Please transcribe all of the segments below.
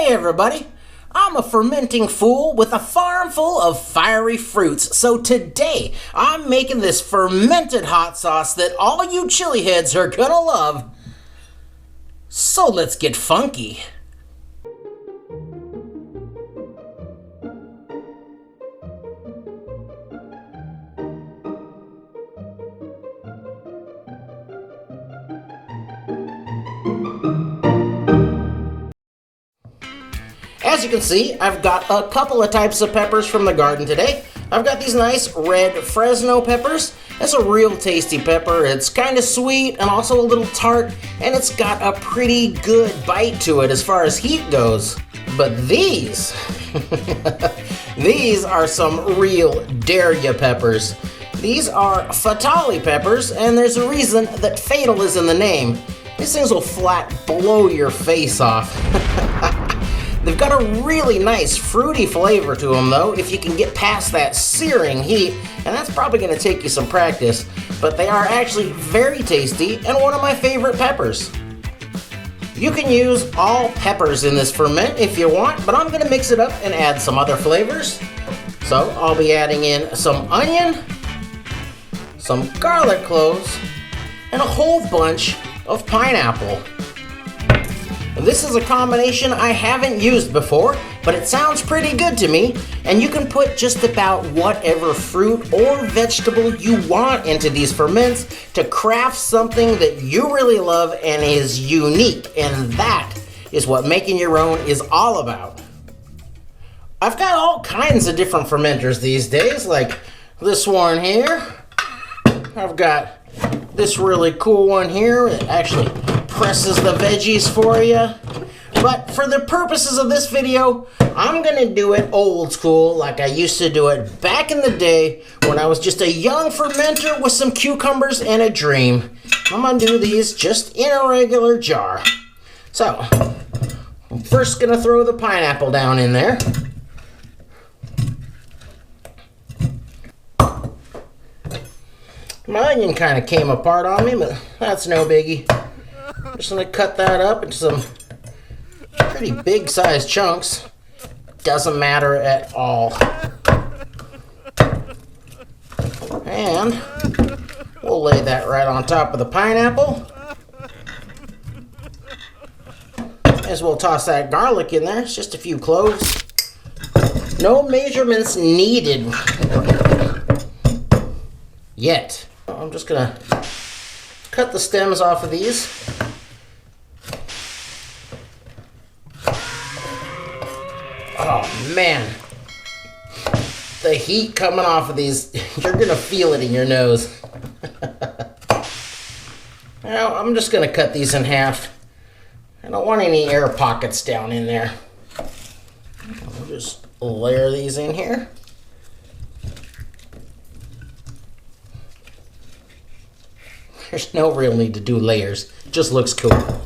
Hey everybody, I'm a fermenting fool with a farm full of fiery fruits. So today, I'm making this fermented hot sauce that all you chili heads are gonna love. So let's get funky. As you can see, I've got a couple of types of peppers from the garden today. I've got these nice red Fresno peppers. It's a real tasty pepper. It's kind of sweet and also a little tart, and it's got a pretty good bite to it as far as heat goes. But these, these are some real dare-ya peppers. These are Fatali peppers, and there's a reason that fatal is in the name. These things will flat blow your face off. They've got a really nice fruity flavor to them though, if you can get past that searing heat, and that's probably going to take you some practice, but they are actually very tasty and one of my favorite peppers. You can use all peppers in this ferment if you want, but I'm going to mix it up and add some other flavors. So I'll be adding in some onion, some garlic cloves, and a whole bunch of pineapple. This is a combination I haven't used before, but it sounds pretty good to me, and you can put just about whatever fruit or vegetable you want into these ferments to craft something that you really love and is unique, and that is what making your own is all about. I've got all kinds of different fermenters these days, like this one here. I've got this really cool one here that actually presses the veggies for you. But for the purposes of this video, I'm gonna do it old school like I used to do it back in the day when I was just a young fermenter with some cucumbers and a dream. I'm gonna do these just in a regular jar. So, I'm first gonna throw the pineapple down in there. My onion kind of came apart on me, but that's no biggie. I'm just going to cut that up into some pretty big sized chunks. Doesn't matter at all. And we'll lay that right on top of the pineapple. As we'll toss that garlic in there. It's just a few cloves. No measurements needed yet. I'm just going to cut the stems off of these. Oh man, the heat coming off of these, you're gonna feel it in your nose. Now, I'm just gonna cut these in half. I don't want any air pockets down in there. I'll just layer these in here. There's no real need to do layers, it just looks cool.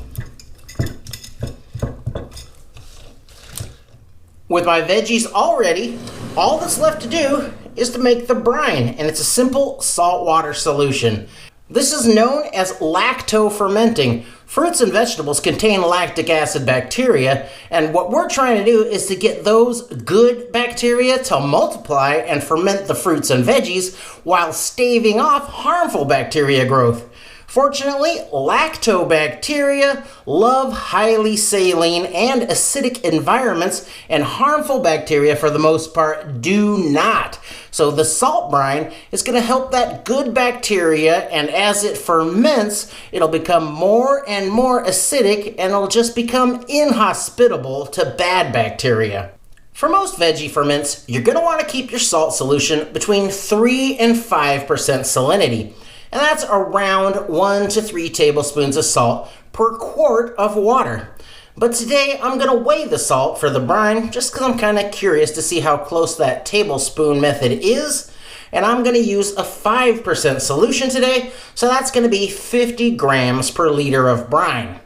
With my veggies all ready, all that's left to do is to make the brine, and it's a simple saltwater solution. This is known as lacto-fermenting. Fruits and vegetables contain lactic acid bacteria, and what we're trying to do is to get those good bacteria to multiply and ferment the fruits and veggies while staving off harmful bacteria growth. Fortunately, lactobacteria love highly saline and acidic environments, and harmful bacteria, for the most part, do not. So the salt brine is going to help that good bacteria, and as it ferments, it'll become more and more acidic, and it'll just become inhospitable to bad bacteria. For most veggie ferments, you're going to want to keep your salt solution between 3 and 5% salinity. And that's around 1 to 3 tablespoons of salt per quart of water. But today I'm going to weigh the salt for the brine just because I'm kind of curious to see how close that tablespoon method is. And I'm going to use a 5% solution today, so that's going to be 50 grams per liter of brine.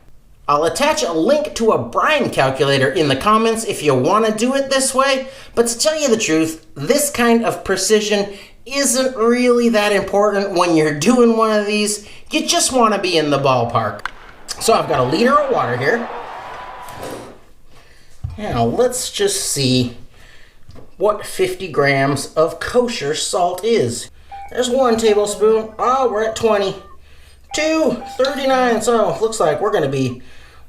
I'll attach a link to a brine calculator in the comments if you want to do it this way, but to tell you the truth, this kind of precision isn't really that important when you're doing one of these. You just want to be in the ballpark. So I've got a liter of water here. Now let's just see what 50 grams of kosher salt is. There's 1 tablespoon. Oh, we're at 20. 239. So looks like we're going to be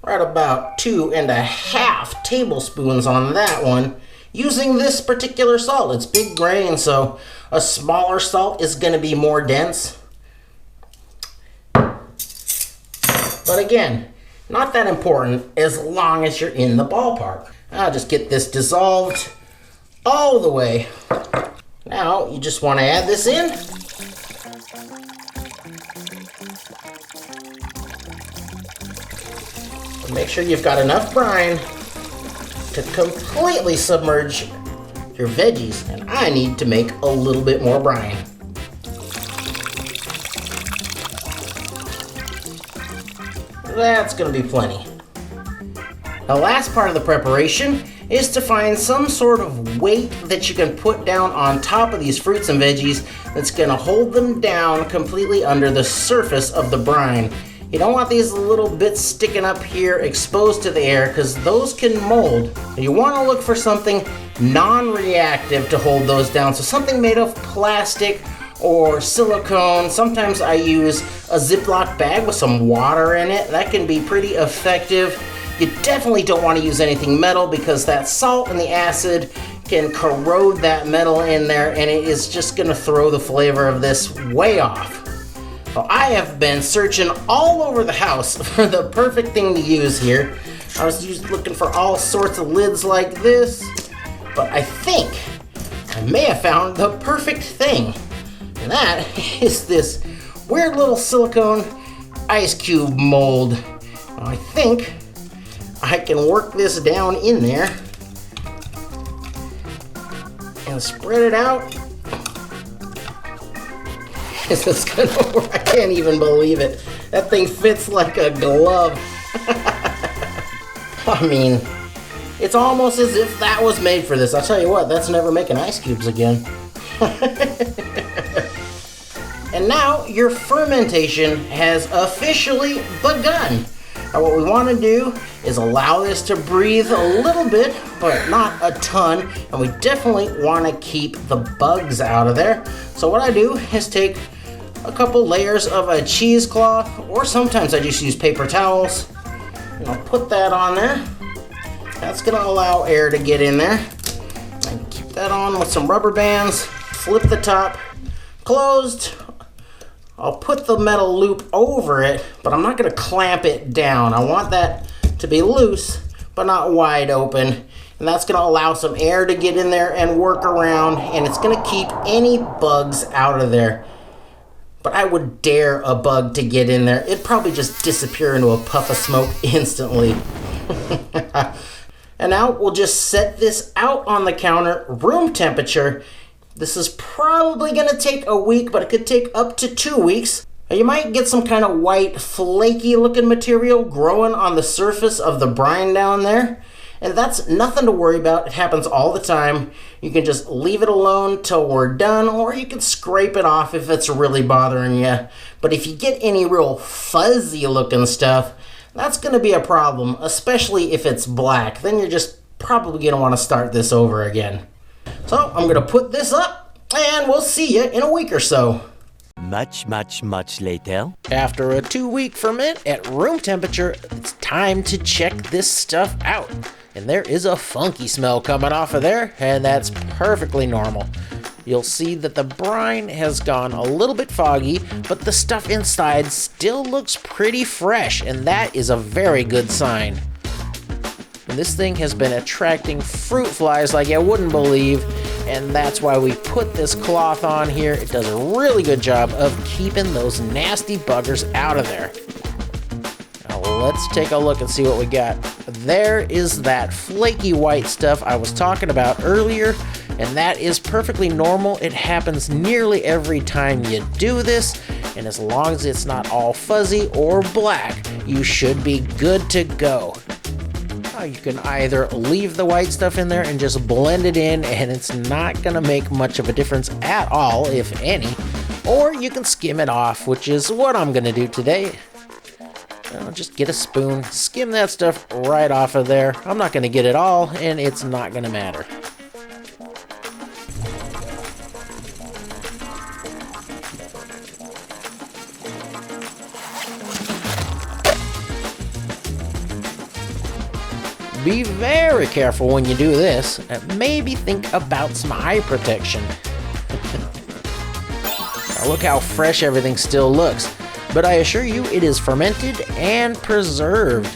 right about 2.5 tablespoons on that one. Using this particular salt, it's big grain, so a smaller salt is going to be more dense. But again, not that important as long as you're in the ballpark. I'll just get this dissolved all the way. Now, you just want to add this in. Make sure you've got enough brine to completely submerge your veggies, and I need to make a little bit more brine. That's going to be plenty. The last part of the preparation is to find some sort of weight that you can put down on top of these fruits and veggies that's going to hold them down completely under the surface of the brine. You don't want these little bits sticking up here exposed to the air because those can mold. You want to look for something non-reactive to hold those down. So something made of plastic or silicone. Sometimes I use a Ziploc bag with some water in it. That can be pretty effective. You definitely don't want to use anything metal because that salt and the acid can corrode that metal in there, and it is just going to throw the flavor of this way off. Well, I have been searching all over the house for the perfect thing to use here. I was just looking for all sorts of lids like this, but I think I may have found the perfect thing. And that is this weird little silicone ice cube mold. Now, I think I can work this down in there and spread it out. Is this gonna work? I can't even believe it. That thing fits like a glove. I mean, it's almost as if that was made for this. I'll tell you what, that's never making ice cubes again. And now your fermentation has officially begun. Now what we want to do is allow this to breathe a little bit, but not a ton, and we definitely want to keep the bugs out of there. So what I do is take a couple layers of a cheesecloth, or sometimes I just use paper towels, and I'll put that on there. That's going to allow air to get in there. And keep that on with some rubber bands. Flip the top closed. I'll put the metal loop over it, but I'm not going to clamp it down. I want that to be loose, but not wide open. And that's going to allow some air to get in there and work around, and it's going to keep any bugs out of there. But I would dare a bug to get in there. It'd probably just disappear into a puff of smoke instantly. And now we'll just set this out on the counter, room temperature. This is probably going to take a week, but it could take up to 2 weeks. You might get some kind of white, flaky looking material growing on the surface of the brine down there. And that's nothing to worry about. It happens all the time. You can just leave it alone till we're done, or you can scrape it off if it's really bothering you. But if you get any real fuzzy looking stuff, that's going to be a problem, especially if it's black. Then you're just probably going to want to start this over again. So I'm going to put this up, and we'll see you in a week or so. Much later. After a 2-week ferment at room temperature, it's time to check this stuff out. And there is a funky smell coming off of there, and that's perfectly normal. You'll see that the brine has gone a little bit foggy, but the stuff inside still looks pretty fresh, and that is a very good sign. And this thing has been attracting fruit flies like you wouldn't believe, and that's why we put this cloth on here. It does a really good job of keeping those nasty buggers out of there. Now let's take a look and see what we got. There is that flaky white stuff I was talking about earlier, and that is perfectly normal. It happens nearly every time you do this, and as long as it's not all fuzzy or black, you should be good to go. You can either leave the white stuff in there and just blend it in, and it's not going to make much of a difference at all, if any, or you can skim it off, which is what I'm going to do today. I'll just get a spoon, skim that stuff right off of there. I'm not going to get it all, and it's not going to matter. Be very careful when you do this. Maybe think about some eye protection. Now look how fresh everything still looks. But I assure you it is fermented and preserved.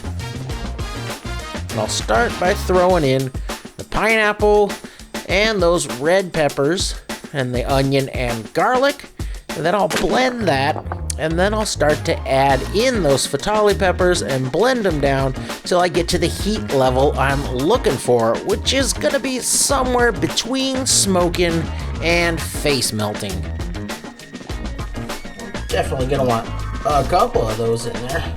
And I'll start by throwing in the pineapple and those red peppers and the onion and garlic. And then I'll blend that, and then I'll start to add in those Fatali peppers and blend them down till I get to the heat level I'm looking for, which is gonna be somewhere between smoking and face melting. Definitely gonna want a couple of those in there.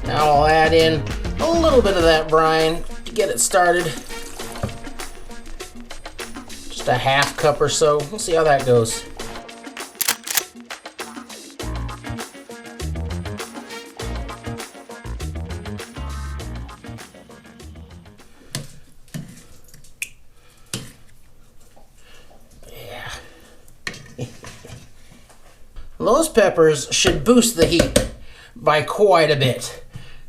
Now I'll add in a little bit of that brine to get it started. Just a half cup or so. We'll see how that goes. Those peppers should boost the heat by quite a bit.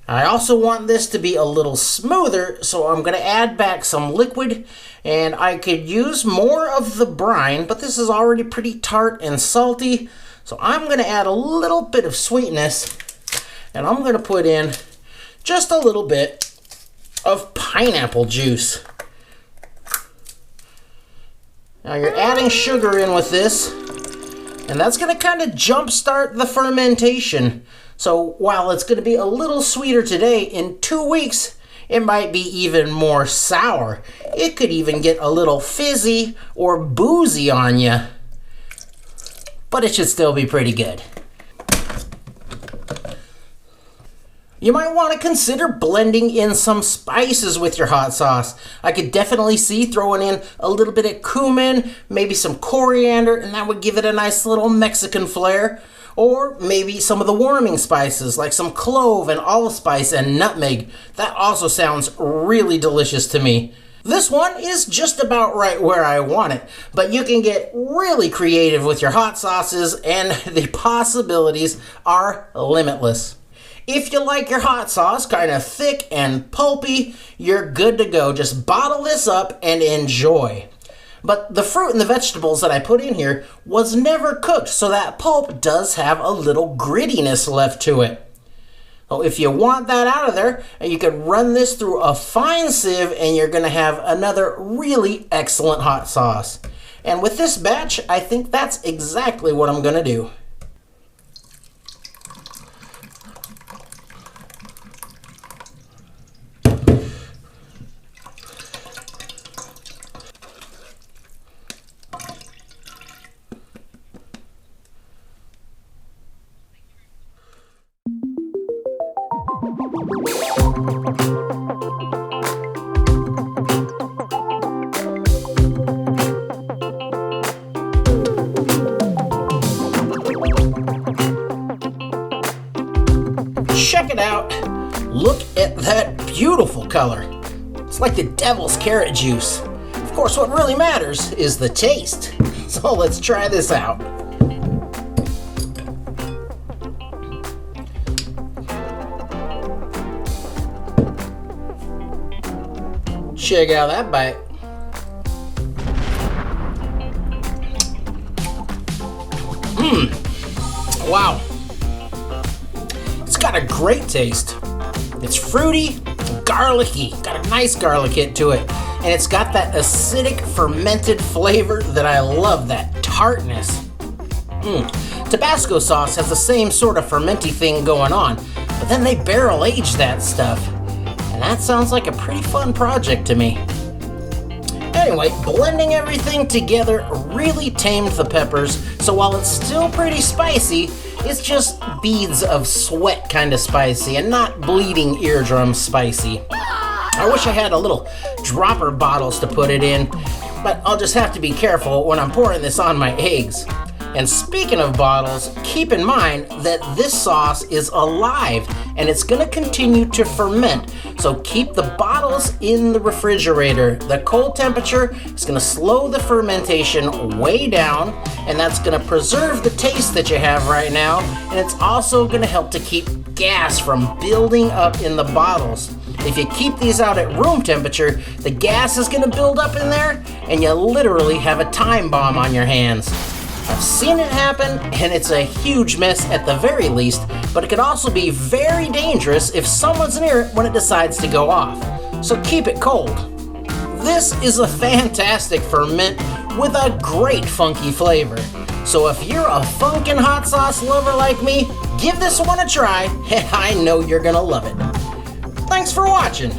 I also want this to be a little smoother, so I'm going to add back some liquid, and I could use more of the brine, but this is already pretty tart and salty, so I'm going to add a little bit of sweetness, and I'm going to put in just a little bit of pineapple juice. Now you're adding sugar in with this, and that's going to kind of jumpstart the fermentation. So while it's going to be a little sweeter today, in 2 weeks, it might be even more sour. It could even get a little fizzy or boozy on you. But it should still be pretty good. You might want to consider blending in some spices with your hot sauce. I could definitely see throwing in a little bit of cumin, maybe some coriander, and that would give it a nice little Mexican flair. Or maybe some of the warming spices like some clove and allspice and nutmeg. That also sounds really delicious to me. This one is just about right where I want it, but you can get really creative with your hot sauces and the possibilities are limitless. If you like your hot sauce kind of thick and pulpy, you're good to go. Just bottle this up and enjoy. But the fruit and the vegetables that I put in here was never cooked, so that pulp does have a little grittiness left to it. So if you want that out of there, you can run this through a fine sieve and you're going to have another really excellent hot sauce. And with this batch, I think that's exactly what I'm going to do. Check it out. Look at that beautiful color. It's like the devil's carrot juice. Of course, what really matters is the taste. So let's try this out. Check out that bite. Wow. It's got a great taste. It's fruity, garlicky, got a nice garlic hit to it. And it's got that acidic fermented flavor that I love, that tartness. Tabasco sauce has the same sort of fermenty thing going on, but then they barrel age that stuff. And that sounds like a pretty fun project to me. Anyway, blending everything together really tamed the peppers, so while it's still pretty spicy, it's just beads of sweat kind of spicy and not bleeding eardrum spicy. I wish I had a little dropper bottles to put it in, but I'll just have to be careful when I'm pouring this on my eggs. And speaking of bottles, keep in mind that this sauce is alive and it's gonna continue to ferment. So keep the bottles in the refrigerator. The cold temperature is gonna slow the fermentation way down, and that's gonna preserve the taste that you have right now, and it's also gonna help to keep gas from building up in the bottles. If you keep these out at room temperature, the gas is gonna build up in there, and you literally have a time bomb on your hands. I've seen it happen, and it's a huge mess at the very least, but it could also be very dangerous if someone's near it when it decides to go off. So keep it cold. This is a fantastic ferment with a great funky flavor. So if you're a funkin' hot sauce lover like me, give this one a try, and I know you're gonna love it. Thanks for watching.